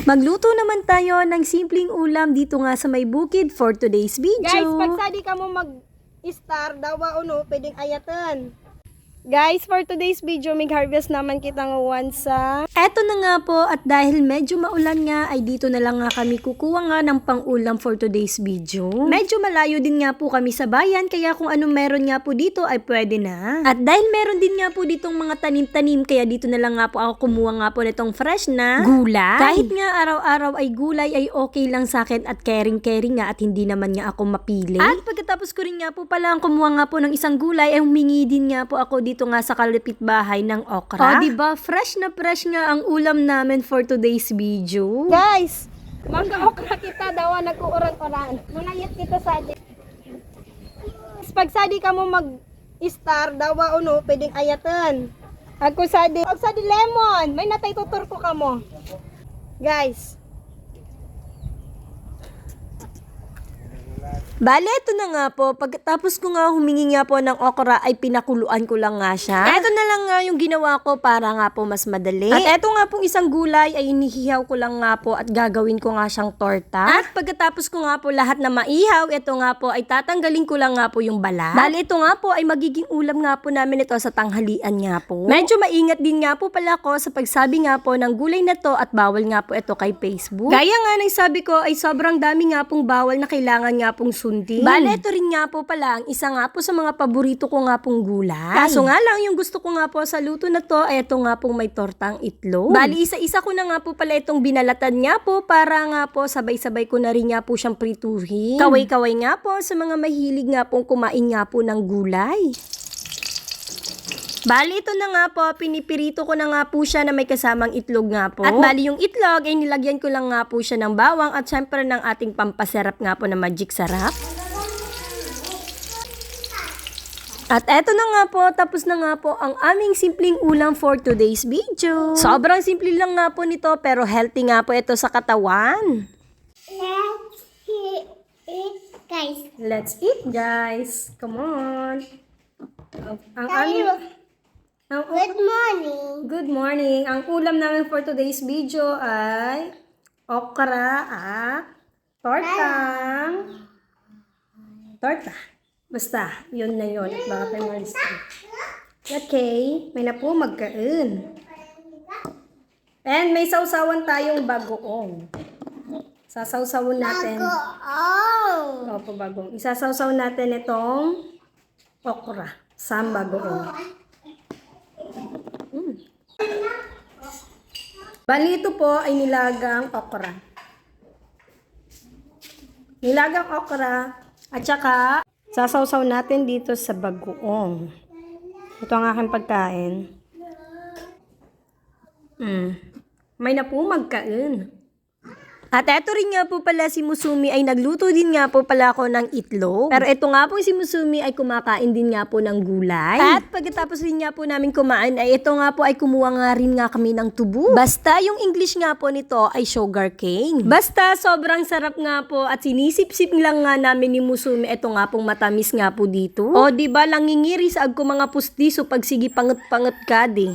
Magluto naman tayo ng simpleng ulam dito nga sa may bukid for today's video. Guys, pag sadi ka mo mag-star, dawa uno, pwedeng ayatan. Guys, for today's video, mag-harvest naman kita ngawan sa... Eto na nga po, at dahil medyo maulan nga, ay dito na lang nga kami kukuha nga ng pang-ulam for today's video. Medyo malayo din nga po kami sa bayan, kaya kung anong meron nga po dito ay pwede na. At dahil meron din nga po ditong mga tanim-tanim, kaya dito na lang nga po ako kumuha nga po nitong fresh na gulay. Kahit nga araw-araw ay gulay, ay okay lang sa akin at caring-caring nga at hindi naman nga ako mapili. At pagkatapos ko rin nga po pala ang kumuha nga po ng isang gulay, ay humingi din nga po ako dito nga sa kalapit bahay ng okra. O diba, fresh na fresh nga ang ulam namin for today's video. Guys, mangga okra kita, dawa nag-uuran-uran. Munayat kita sadi. Pag sadi ka mo mag-star, dawa uno, pwedeng ayatan. Ako sadi, pag sadi lemon, may natay tutur ko ka mo. Guys, Bale, ito na nga po. Pagkatapos ko nga humingi nga po ng okra ay pinakuluan ko lang nga siya. Ito na lang nga yung ginawa ko para nga po mas madali. At ito nga pong isang gulay ay inihihaw ko lang nga po at gagawin ko nga siyang torta. At pagkatapos ko nga po lahat na maihaw, ito nga po ay tatanggalin ko lang nga po yung balat. Bale, ito nga po ay magiging ulam nga po namin ito sa tanghalian nga po. Medyo maingat din nga po pala ako sa pagsabi nga po ng gulay na to at bawal nga po ito kay Facebook. Gaya nga ng sabi ko ay sobrang dami nga pong bawal na kailangan nga pong sundin. Bale, ito rin nga po pala ang isa nga po sa mga paborito ko nga pong gulay. Kaso nga lang, yung gusto ko nga po sa luto na to, ay ito nga pong may tortang itlog. Bale, isa-isa ko na nga po pala itong binalatan nga po para nga po sabay-sabay ko na rin nga po siyang prituhin. Kaway-kaway nga po sa mga mahilig nga pong kumain nga po ng gulay. Bali, ito na nga po, pinipirito ko na nga po siya na may kasamang itlog nga po. At bali yung itlog ay nilagyan ko lang nga po siya ng bawang at syempre ng ating pampasarap nga po na magic sarap. At eto na nga po, tapos na nga po ang aming simpleng ulam for today's video. Sobrang simple lang nga po nito pero healthy nga po ito sa katawan. Let's eat guys. Come on. Ang aming... good morning. Good morning. Ang ulam namin for today's video ay okra at torta. Basta, yun na yun. At baka tayo malista. Okay, may na po magkain. And may sausawan tayong bagoong. Sasawsawan natin. Bagoong. Opo, bagoong. Isasawsaw natin itong okra sa bagoong. Bali, ito po ay nilagang okra. Nilagang okra at saka sasawsaw natin dito sa bagoong. Ito ang aking pagkain. May na po magkain. At eto rin nga po pala si Musumi ay nagluto din nga po pala ako ng itlog. Pero ito nga po si Musumi ay kumakain din nga po ng gulay. At pagkatapos rin nga po namin kumain ay ito nga po ay kumuha nga rin nga kami ng tubo. Basta yung English nga po nito ay sugar cane. Basta sobrang sarap nga po at sinisip-sip lang nga namin ni Musumi ito nga pong matamis nga po dito. O diba langingiri sa agko mga pustiso pag sige panget-panget ka di.